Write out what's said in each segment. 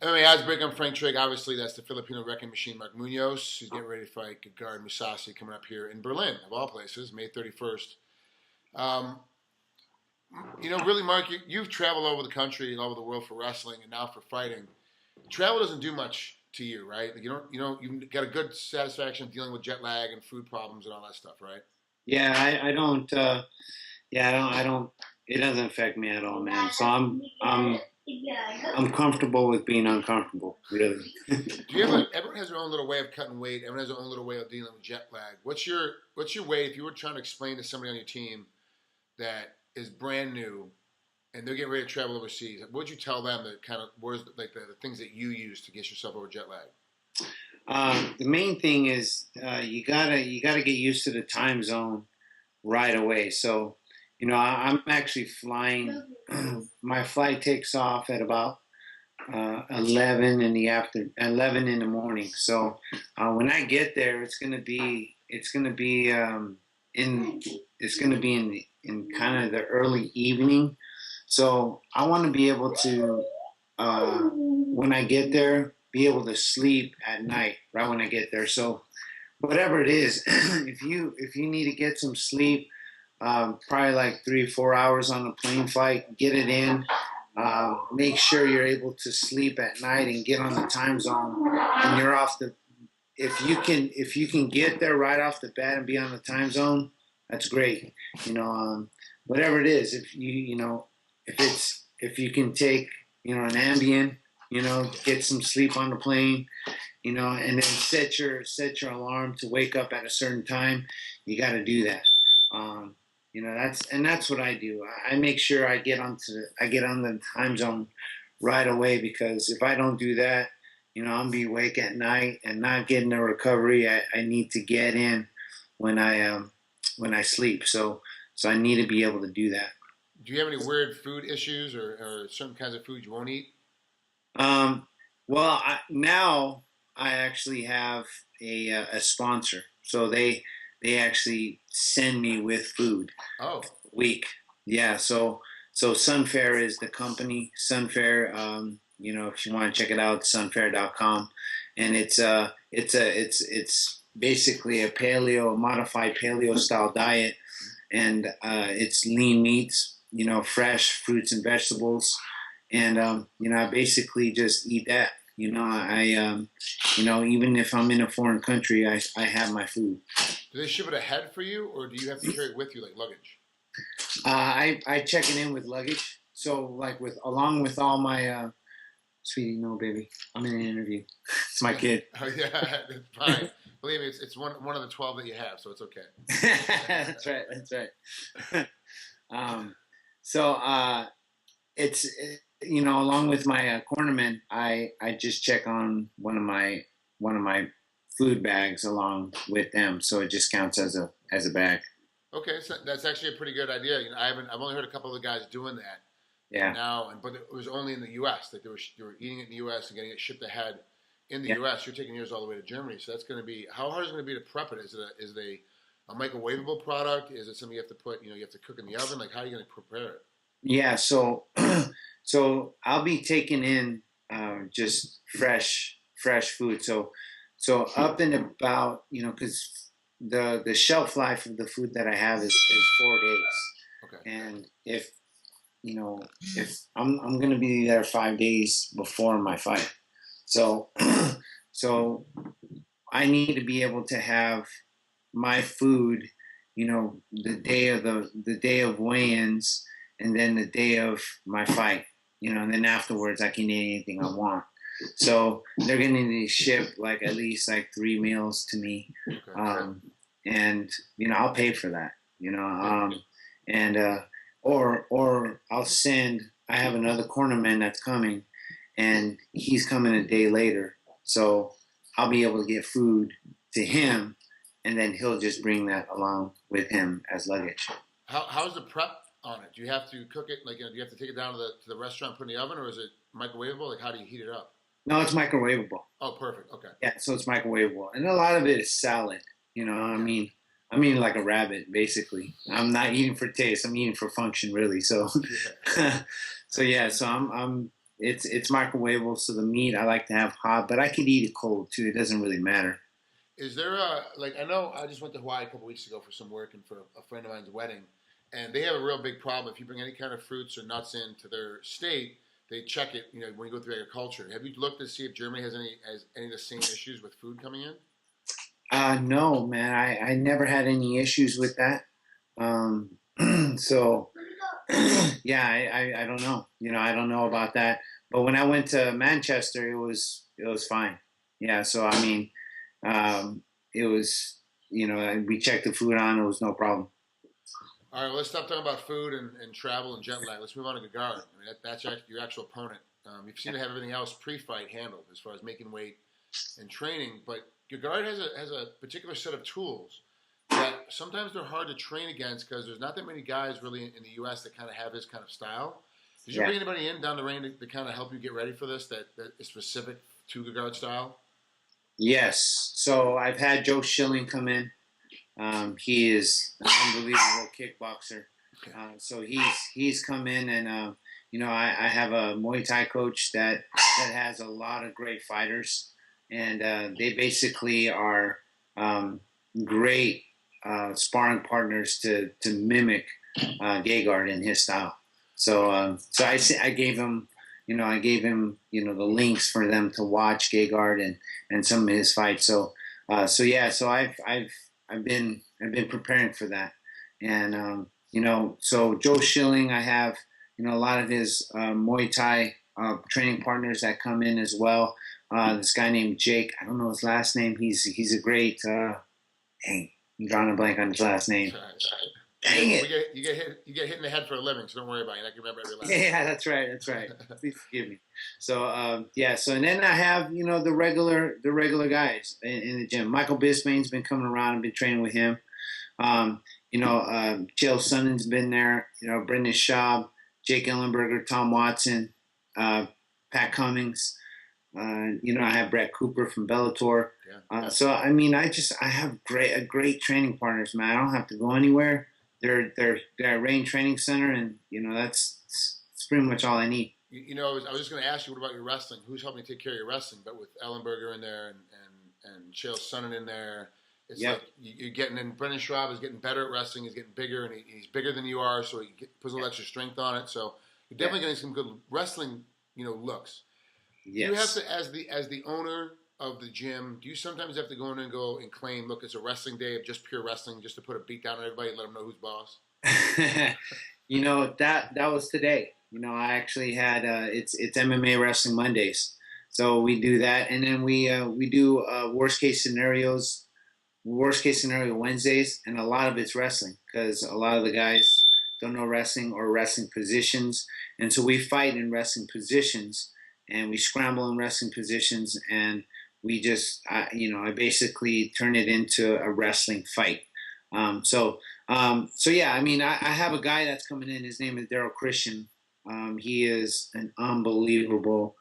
MMA Oddsbreaker, I'm Frank Trigg. Obviously, that's the Filipino wrecking machine, Mark Munoz. He's getting ready to fight Gegard Mousasi coming up here in Berlin, of all places, May 31st. Um, really, Mark, you've traveled over the country and all over the world for wrestling and now for fighting. Travel doesn't do much to you, right? Like you've got a good satisfaction dealing with jet lag and food problems and all that stuff, right? Yeah, I don't. I don't. It doesn't affect me at all, man. So I'm comfortable with being uncomfortable. Really. Do you ever? Everyone has their own little way of cutting weight. Everyone has their own little way of dealing with jet lag. What's your way if you were trying to explain to somebody on your team that is brand new and they're getting ready to travel overseas? What would you tell them that kind of where's like the things that you use to get yourself over jet lag? The main thing is you gotta get used to the time zone right away. So, I'm actually flying. My flight takes off at about 11 in the morning. So when I get there, in in kind of the early evening. So I want to be able to when I get there, be able to sleep at night right when I get there. So whatever it is, if you need to get some sleep, probably like 3 or 4 hours on a plane flight, get it in. Make sure you're able to sleep at night and get on the time zone. And you're off the. If you can get there right off the bat and be on the time zone, that's great. Whatever it is, if you can take an Ambien, get some sleep on the plane, and then set your alarm to wake up at a certain time. You got to do that. That's what I do. I make sure I get on the time zone right away, because if I don't do that, I'll be awake at night and not getting the recovery I need to get in when I sleep. So I need to be able to do that. Do you have any weird food issues or certain kinds of food you won't eat? Well, now I actually have a sponsor, so they actually send me with food. Oh, Week. Yeah. So Sunfair is the company. Sunfair. If you want to check it out, sunfair.com, and it's basically a modified paleo style diet, and it's lean meats, fresh fruits and vegetables, and I basically just eat that. Even if I'm in a foreign country, I have my food. do they ship it ahead for you, or do you have to carry it with you like luggage? I check it in with luggage. So like along with all my sweetie, no baby, I'm in an interview. It's my kid. Oh yeah, it's fine. Believe me, it's one of the 12 that you have, so it's okay. That's right. That's right. So it's along with my cornerman, I just check on one of my food bags along with them, so it just counts as a bag. Okay, so that's actually a pretty good idea. I've only heard a couple of the guys doing that. Yeah. Now, but it was only in the U.S. Like they were eating it in the U.S. and getting it shipped ahead in the Yeah. U.S. You're taking yours all the way to Germany, so that's going to be how hard is it going to be to prep it? Is it a microwavable product? Is it something you have to put? You have to cook in the oven. Like how are you going to prepare it? Yeah. So I'll be taking in just fresh food. So up and about, because the shelf life of the food that I have is 4 days. Okay. And if I'm gonna be there 5 days before my fight, so so I need to be able to have my food, the day of weigh-ins, and then the day of my fight, and then afterwards I can eat anything I want. So they're gonna need to ship like at least like 3 meals to me, Okay. and I'll pay for that, and or I'll send. I have another cornerman that's coming, and he's coming a day later, so I'll be able to get food to him, and then he'll just bring that along with him as luggage. How's the prep on it? Do you have to cook it? Like, do you have to take it down to the restaurant, put it in the oven, or is it microwavable? Like, how do you heat it up? No, it's microwavable. Oh, perfect. Okay. Yeah, so it's microwavable, and a lot of it is salad. I'm eating like a rabbit, basically. I'm not eating for taste. I'm eating for function, really. So, Yeah. so yeah. So it's microwavable, so the meat I like to have hot, but I could eat it cold too. It doesn't really matter. Is there a like? I know I just went to Hawaii a couple weeks ago for some work and for a friend of mine's wedding, and they have a real big problem. If you bring any kind of fruits or nuts into their state, they check it. You know, when you go through agriculture, have you looked to see if Germany has any of the same issues with food coming in? No, man, I never had any issues with that. Um, so yeah, I don't know. You know, I don't know about that. But when I went to Manchester, it was fine. Yeah, so I mean, it was, we checked the food on. It was no problem. All right, well, let's stop talking about food and travel and jet lag. Let's move on to Gegard. I mean, that's your actual opponent. You've seen to have everything else pre-fight handled as far as making weight and training, but Gegard has a particular set of tools that sometimes they're hard to train against because there's not that many guys really in the U.S. that kind of have his kind of style. Did you Yeah. bring anybody in down the range to kind of help you get ready for this that is specific to Gegard style? Yes. So I've had Joe Schilling come in. He is an unbelievable kickboxer. Okay. So he's come in, and I have a Muay Thai coach that has a lot of great fighters, and they basically are great sparring partners to mimic Gegard in his style. So I gave him. The links for them to watch Gegard and some of his fights. So I've been preparing for that, and so Joe Schilling, I have a lot of his Muay Thai training partners that come in as well. This guy named Jake, I don't know his last name. He's a great. Dang, I'm drawing a blank on his last name. Sorry. Dang it! You get hit in the head for a living, so don't worry about it. I can remember every last. Yeah, that's right. That's right. Please forgive me. So So and then I have the regular guys in the gym. Michael Bismane's been coming around. I've been training with him. Chael Sonnen's been there. Brendan Schaub, Jake Ellenberger, Tom Watson, Pat Cummings. I have Brett Cooper from Bellator. Yeah. So I mean, I have great training partners, man. I don't have to go anywhere. They're at Rain Training Center, and that's pretty much all I need. I was just going to ask you, what about your wrestling? Who's helping you take care of your wrestling? But with Ellenberger in there and Chael Sonnen in there, it's Yep. like you're getting in. Brendan Schaub is getting better at wrestling. He's getting bigger, and he's bigger than you are, so puts a little extra strength on it. So you're definitely getting some good wrestling, looks. Yes. Do you have to, as the owner of the gym, do you sometimes have to go in and claim, look, it's a wrestling day of just pure wrestling, just to put a beat down on everybody and let them know who's boss? That was today. I actually had it's MMA Wrestling Mondays, so we do that, and then we do worst case scenario Wednesdays, and a lot of it's wrestling because a lot of the guys don't know wrestling or wrestling positions, and so we fight in wrestling positions, and we scramble in wrestling positions, and we just I basically turn it into a wrestling fight. So yeah, I mean, I have a guy that's coming in. His name is Daryl Christian. He is an unbelievable.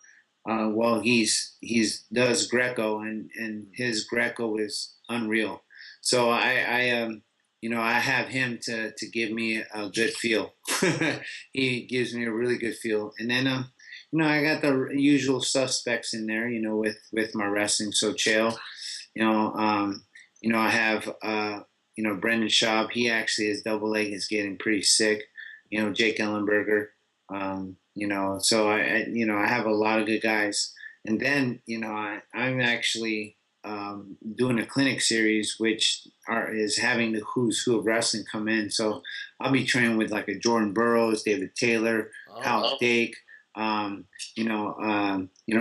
He's does Greco, and his Greco is unreal. So I have him to give me a good feel. He gives me a really good feel, and then I got the usual suspects in there. With my wrestling. So Chael, I have Brendan Schaub. He actually, his double leg is getting pretty sick. Jake Ellenberger. So I have a lot of good guys. And then, I'm actually doing a clinic series, which is having the who's who of wrestling come in. So I'll be training with like a Jordan Burroughs, David Taylor, Hal Dake,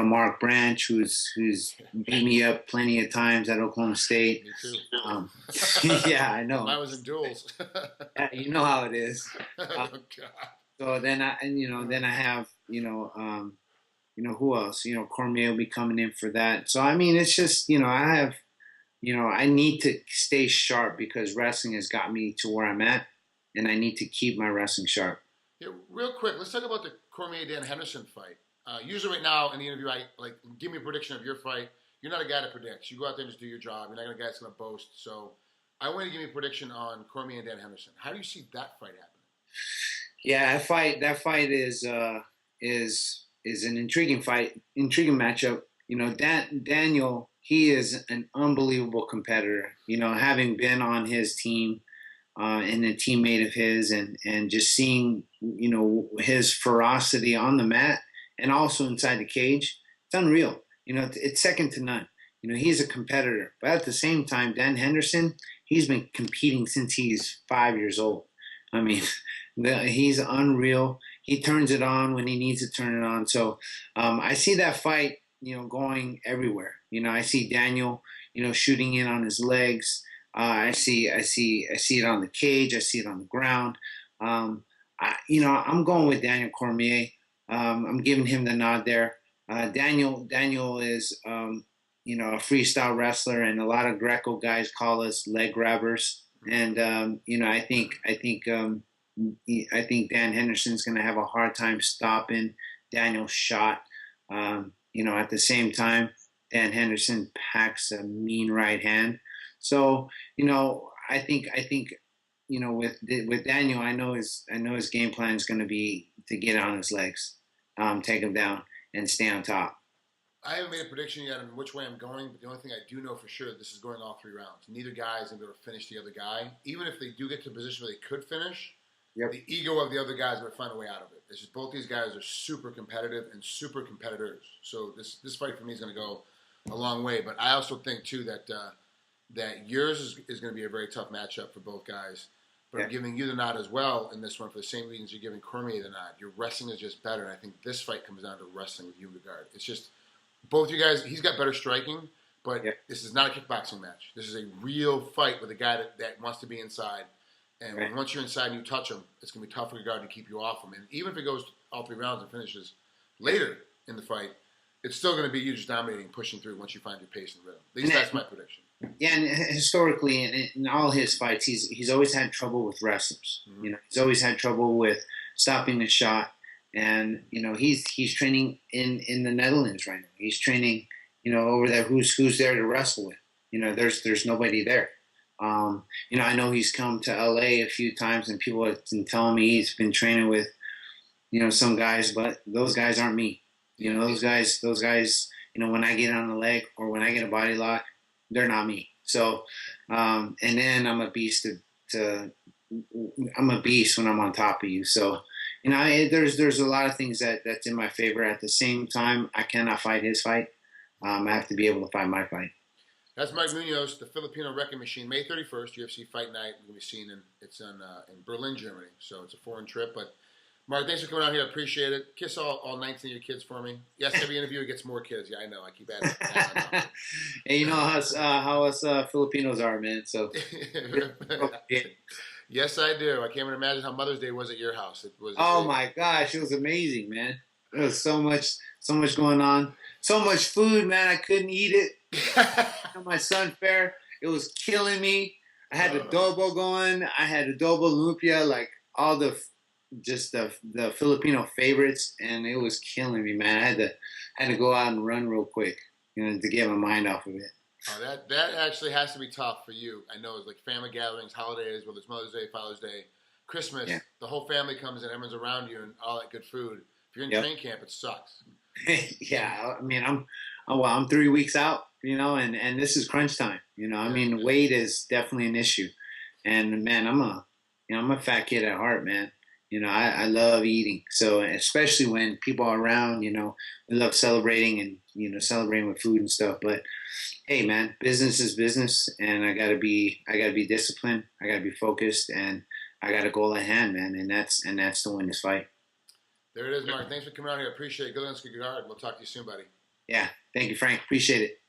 Mark Branch, who's beat me up plenty of times at Oklahoma State. Me too. Yeah, I know. I was in duels. You know how it is. Oh, God. So then I have who else? Cormier will be coming in for that. So I mean, it's just I have I need to stay sharp because wrestling has got me to where I'm at, and I need to keep my wrestling sharp. Yeah, real quick, let's talk about the Cormier-Dan Henderson fight. Usually right now in the interview, I give me a prediction of your fight. You're not a guy that predicts. You go out there and just do your job. You're not a guy that's going to boast. So I want to give you a prediction on Cormier and Dan Henderson. How do you see that fight happening? Yeah, that fight is is an intriguing fight, intriguing matchup. You know, Daniel, he is an unbelievable competitor. You know, having been on his team and a teammate of his, and just seeing, you know, his ferocity on the mat and also inside the cage, it's unreal. You know, it's second to none. You know, he's a competitor, but at the same time, Dan Henderson, he's been competing since he's 5 years old. I mean, he's unreal. He turns it on when he needs to turn it on. So I see that fight, you know, going everywhere. You know, I see Daniel, you know, shooting in on his legs. I see it on the cage. I see it on the ground. You know, I'm going with Daniel Cormier. I'm giving him the nod there. Daniel is, you know, a freestyle wrestler, and a lot of Greco guys call us leg grabbers. And you know, I think Dan Henderson's going to have a hard time stopping Daniel's shot. You know, at the same time, Dan Henderson packs a mean right hand. So, you know, I think, you know, with Daniel, I know his game plan is going to be to get on his legs, take him down, and stay on top. I haven't made a prediction yet on which way I'm going, but the only thing I do know for sure, this is going all 3 rounds. Neither guy is going to be able to finish the other guy. Even if they do get to a position where they could finish, the ego of the other guy is going to find a way out of it. It's just both these guys are super competitive and super competitors. So this fight for me is going to go a long way. But I also think, too, that that yours is going to be a very tough matchup for both guys. But I'm giving you the nod as well in this one for the same reasons you're giving Cormier the nod. Your wrestling is just better, and I think this fight comes down to wrestling with you, Gegard. It's just both you guys, he's got better striking, but this is not a kickboxing match. This is a real fight with a guy that wants to be inside. And once you're inside and you touch him, it's going to be tough for Gegard to keep you off him. And even if it goes all 3 rounds and finishes later in the fight, it's still going to be you just dominating, pushing through once you find your pace and rhythm. At least that's my prediction. Yeah, and historically, in all his fights, he's always had trouble with wrestlers. You know, he's always had trouble with stopping the shot. And you know, he's training in the Netherlands right now. He's training, you know, over there. Who's there to wrestle with? You know, there's nobody there. You know, I know he's come to LA a few times, and people have been telling me he's been training with, you know, some guys, but those guys aren't me. You know, those guys, you know, when I get on the leg or when I get a body lock, they're not me. So, and then I'm a beast I'm a beast when I'm on top of you. So, you know, there's a lot of things that's in my favor. At the same time, I cannot fight his fight. I have to be able to fight my fight. That's Mark Munoz, the Filipino Wrecking Machine. May 31st, UFC Fight Night. We're going to be seeing it's in Berlin, Germany. So it's a foreign trip. But Mark, thanks for coming out here. I appreciate it. Kiss all 19 of your kids for me. Yes, every interview gets more kids. Yeah, I know. I keep adding. Hey, you know how us Filipinos are, man. So. Yes, I do. I can't even imagine how Mother's Day was at your house. It was. Oh my gosh, it was amazing, man. There was so much going on. So much food, man. I couldn't eat it. My son fair, it was killing me. I had adobo going. I had adobo lumpia, like all the Filipino favorites, and it was killing me, man. I had to go out and run real quick, you know, to get my mind off of it. Oh, that actually has to be tough for you. I know it's like family gatherings, holidays, whether it's Mother's Day, Father's Day, Christmas. Yeah. The whole family comes in, everyone's around you, and all that good food. If you're in train camp, it sucks. Yeah, I mean, I'm 3 weeks out, you know, and this is crunch time. You know, I mean, weight is definitely an issue, and man, I'm a fat kid at heart, man. You know, I love eating. So especially when people are around, you know, we love celebrating and, you know, celebrating with food and stuff. But hey, man, business is business, and I gotta be disciplined. I gotta be focused, and I got a goal at hand, man. And that's to win this fight. There it is, Mark. Thanks for coming out here. I appreciate it. Good luck, Gegard. We'll talk to you soon, buddy. Yeah. Thank you, Frank. Appreciate it.